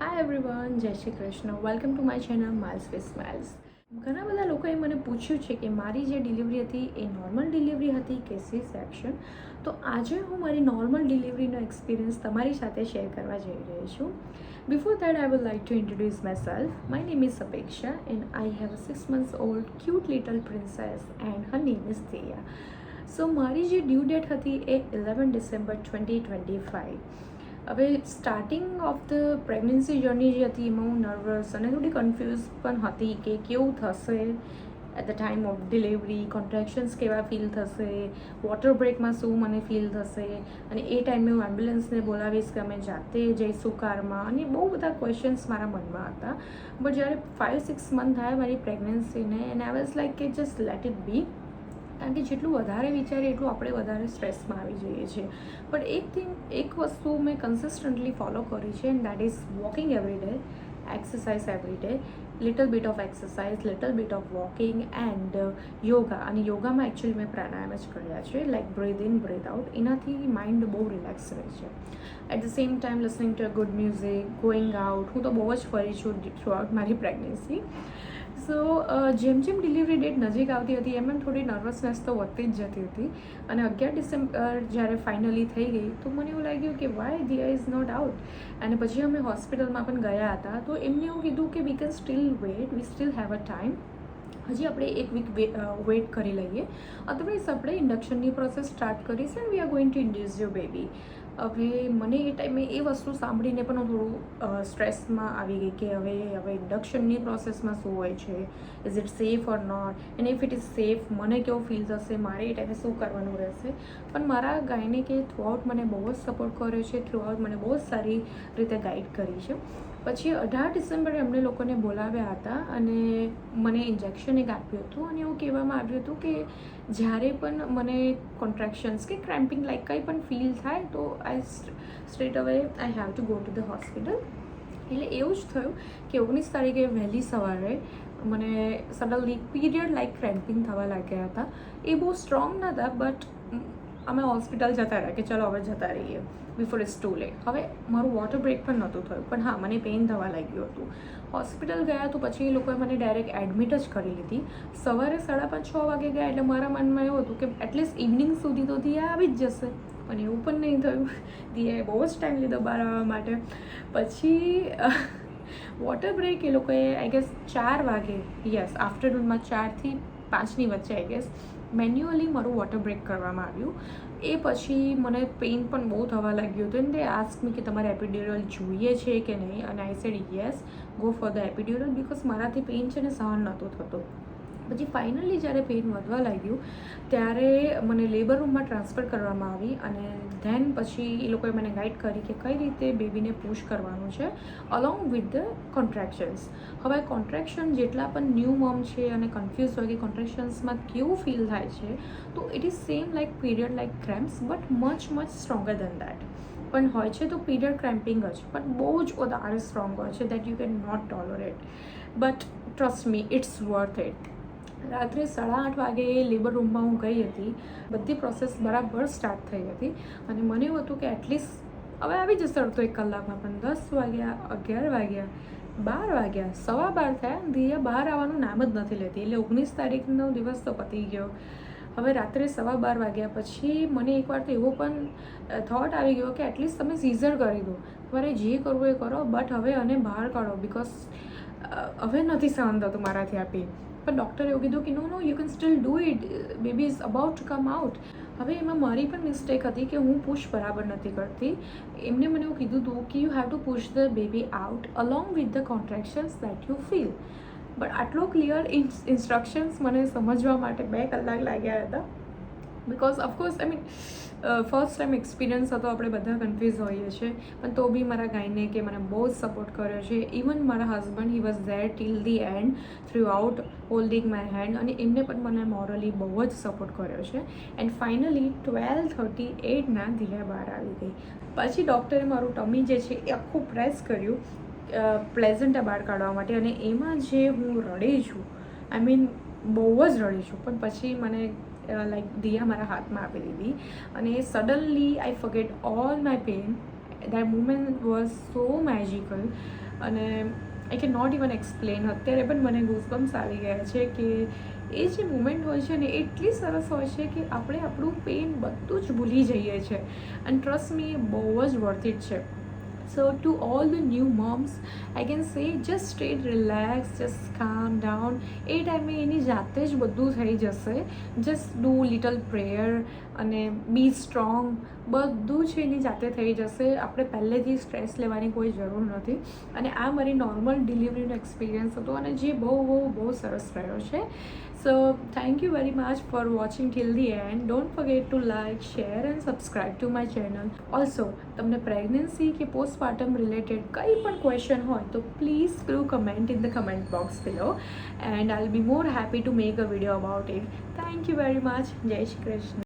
Hi everyone, જય Shri Krishna. Welcome to my channel miles with smiles. ઘણા બધા લોકોએ મને પૂછ્યું છે કે મારી જે ડિલિવરી હતી એ નોર્મલ ડિલિવરી હતી કે સી સેક્શન. તો આજે હું મારી નોર્મલ ડિલિવરીનો એક્સપિરિયન્સ તમારી સાથે શેર કરવા જઈ રહી છું. Before that I would like to introduce myself. My name is Apeksha and I have a 6 months old cute little princess and her name is Diya. So મારી જે ડ્યુ ડેટ હતી એ 11 December 2025. હવે starting of the pregnancy journey જે હતી એમાં હું nervous અને થોડી કન્ફ્યુઝ પણ હતી કે કેવું થશે at the time of delivery, contractions કેવા ફીલ થશે, વોટર બ્રેકમાં શું મને ફીલ થશે, અને એ ટાઈમે હું એમ્બ્યુલન્સને બોલાવીશ કે અમે જાતે જઈશું કારમાં, અને બહુ બધા ક્વેશ્ચન્સ મારા મનમાં હતા. બટ જ્યારે 5-6 મંથ થયા મારી પ્રેગ્નન્સીને એન્ડ આઈ વોઝ લાઈક કે જસ્ટ લેટ ઇટ બી. કારણ કે જેટલું વધારે વિચારીએ એટલું આપણે વધારે સ્ટ્રેસમાં આવી જઈએ છીએ. પણ એક વસ્તુ મેં કન્સિસ્ટન્ટલી ફોલો કરી છે and that is walking every day, exercise every day, little bit of exercise, little bit of walking and yoga. અને યોગામાં એકચ્યુઅલી મેં પ્રાણાયામ જ કર્યા છે, like breathe in breathe out. એનાથી માઇન્ડ બહુ રિલેક્સ રહે છે. At the same time listening to good music, going out. હું તો બહુ જ ફરી છું થ્રુ આઉટ મારી પ્રેગ્નન્સી. સો જેમ જેમ ડિલિવરી ડેટ નજીક આવતી હતી એમ થોડી નર્વસનેસ તો વધતી જ જતી હતી. અને 11 ડિસેમ્બર જ્યારે ફાઇનલી થઈ ગઈ તો મને એવું લાગ્યું કે why Diya is not out. અને પછી અમે હોસ્પિટલમાં પણ ગયા હતા તો એમને એવું કીધું કે we can still wait, we still have a time. હજી આપણે એક વીક વેઇટ કરી લઈએ, અદરવાઇઝ આપણે ઇન્ડક્શનની પ્રોસેસ સ્ટાર્ટ કરીશું and we are going to induce your baby. હવે મને એ ટાઈમે એ વસ્તુ સાંભળીને પણ હું થોડું સ્ટ્રેસમાં આવી ગઈ કે હવે ઇન્ડક્શનની પ્રોસેસમાં શું હોય છે, is it safe or not, and if it is safe મને કેવું ફીલ થશે, મારે એ ટાઈમે શું કરવાનું રહેશે. પણ મારા ગાયનેકે થ્રુઆઉટ મને બહુ જ સપોર્ટ કર્યો છે, થ્રુઆઉટ મને બહુ જ સારી રીતે ગાઈડ કરી છે. પછી 18 ડિસેમ્બરે અમને લોકોને બોલાવ્યા હતા અને મને ઇન્જેક્શન એક આપ્યું હતું અને એવું કહેવામાં આવ્યું હતું કે જ્યારે પણ મને કોન્ટ્રેક્શન્સ કે ક્રેમ્પિંગ લાઈક કંઈ પણ ફીલ થાય તો આઈ સ્ટ્રેટ અવે I have to go to the hospital. એટલે એવું જ થયું કે 19 તારીખે વહેલી સવારે મને સડનલી પીરિયડ લાઈક ક્રેમ્પિંગ થવા લાગ્યા હતા. એ બહુ સ્ટ્રોંગ નહોતા બટ અમે હોસ્પિટલ જતા રહ્યા કે ચલો હવે જતા રહીએ બિફોર ઇટ્સ ટુ લેટ. હવે મારું વોટર બ્રેક પણ નહોતું થયું પણ હા મને પેઇન થવા લાગ્યું હતું. હોસ્પિટલ ગયા તો પછી એ લોકોએ મને ડાયરેક્ટ એડમિટ જ કરી લીધી. સવારે 5:30-6 વાગે ગયા એટલે મારા મનમાં એવું હતું કે એટલીસ્ટ ઇવનિંગ સુધી તો દિયા આવી જ જશે, પણ એવું પણ નહીં થયું. દિયાએ બહુ જ ટાઈમ લીધો બહાર આવવા માટે. પછી વોટર બ્રેક એ લોકોએ આઈ ગેસ 4 વાગે, યસ આફ્ટરનૂનમાં 4 થી 5ની વચ્ચે આઈ ગેસ મેન્યુઅલી મારું વોટર બ્રેક કરવામાં આવ્યું. એ પછી મને પેઇન પણ બહુ થવા લાગ્યું હતું એન્ડ દે આસ્ક મી કે તમારે એપિડ્યુરલ જોઈએ છે કે નહીં, અને I said yes go for the epidural because મારાથી પેઇન છે ને સહન નહોતો થતો. પછી ફાઇનલી જ્યારે પેઇન વધવા લાગ્યું ત્યારે મને લેબર રૂમમાં ટ્રાન્સફર કરવામાં આવી અને ધેન પછી એ લોકોએ મને ગાઈડ કરી કે કઈ રીતે બેબીને પુશ કરવાનું છે અલોંગ વિથ ધ કોન્ટ્રેક્શન્સ. હવે કોન્ટ્રેક્શન જેટલા પણ ન્યૂ મમ છે અને કન્ફ્યુઝ હોય કે કોન્ટ્રેક્શન્સમાં કેવું ફીલ થાય છે, તો it is same like period like cramps but much stronger than that. પણ હોય છે તો પીરિયડ ક્રેમ્પિંગ જ, પણ બહુ જ વધારે સ્ટ્રોંગ હોય છે that you can not tolerate. But trust me it's worth it. રાત્રે 8:30 વાગે લેબર રૂમમાં હું ગઈ હતી. બધી પ્રોસેસ બરાબર સ્ટાર્ટ થઈ હતી અને મને એવું હતું કે એટલીસ્ટ હવે આવી જશે અડધો 1 કલાકમાં. પણ 10 વાગ્યા, 11 વાગ્યા, 12 વાગ્યા, 12:15 થયા, દિયા બહાર આવવાનું નામ જ નથી લેતી. એટલે 19 તારીખનો દિવસ તો પતી ગયો. હવે રાત્રે 12:15 વાગ્યા પછી મને એકવાર તો એવો પણ થોટ આવી ગયો કે એટલીસ્ટ તમે સીઝર કરી દો, તમારે જે કરવું એ કરો બટ હવે આને બહાર કાઢો બિકોઝ હવે નથી સહન થતું મારાથી આ પેઇન. પણ ડૉક્ટરે એવું કીધું કે no you can still do it, baby is about to come out. હવે એમાં મારી પણ મિસ્ટેક હતી કે હું પુશ બરાબર નથી કરતી. એમને મને એવું કીધું હતું કે you have to push the baby out along with the contractions that you feel. But આટલો ક્લિયર ઇન્સ્ટ્રક્શન્સ મને સમજવા માટે 2 કલાક લાગ્યા હતા because of course I mean first time experience હતો, આપણે બધા કન્ફ્યુઝ હોઈએ છીએ. પણ તો બી મારા ગાયને કે મને બહુ જ સપોર્ટ કર્યો છે. ઇવન મારા husband he was there till the end throughout holding my hand, અને એમને પણ મને મોરલી બહુ જ સપોર્ટ કર્યો છે. એન્ડ ફાઇનલી 12:38ના દિયા બહાર આવી ગઈ. પછી ડૉક્ટરે મારું ટમી જે છે એ આખું પ્રેસ કર્યું પ્લેઝન્ટા બહાર કાઢવા માટે, અને એમાં જે હું રડી છું, આઈ મીન બહુ જ રડી છું. પણ પછી મને લાઈક દિયા મારા હાથમાં આપી દીધી અને suddenly I forget all my pain that moment was so magical અને I can not even explain. અત્યારે પણ મને ગૂઝબમ્સ આવી ગયા છે કે એ જે મુમેન્ટ હોય છે ને એટલી સરસ હોય છે કે આપણે આપણું પેઇન બધું જ ભૂલી જઈએ છીએ. એન્ડ ટ્રસ્ટ મી, એ બહુ જ વર્થ ઇટ છે. So to all the new moms, I can say just stay relaxed, just calm down. એ ટાઈમે એની જાતે જ બધું થઈ જશે. જસ્ટ ડુ લિટલ પ્રેયર અને બી સ્ટ્રોંગ. બધું જ એની જાતે થઈ જશે. આપણે પહેલેથી સ્ટ્રેસ લેવાની કોઈ જરૂર નથી. અને આ મારી નોર્મલ ડિલિવરીનો એક્સપિરિયન્સ હતો અને જે બહુ સરસ રહ્યો છે. So thank you very much for watching till the end. Don't forget to like, share and subscribe to my channel. Also, તમને પ્રેગ્નન્સી કે પોસ્ટપાર્ટમ રિલેટેડ કંઈ પણ ક્વેશ્ચન હોય તો please do comment in the comment box below and I'll be more happy to make a video about it. Thank you very much. જય શ્રી કૃષ્ણ.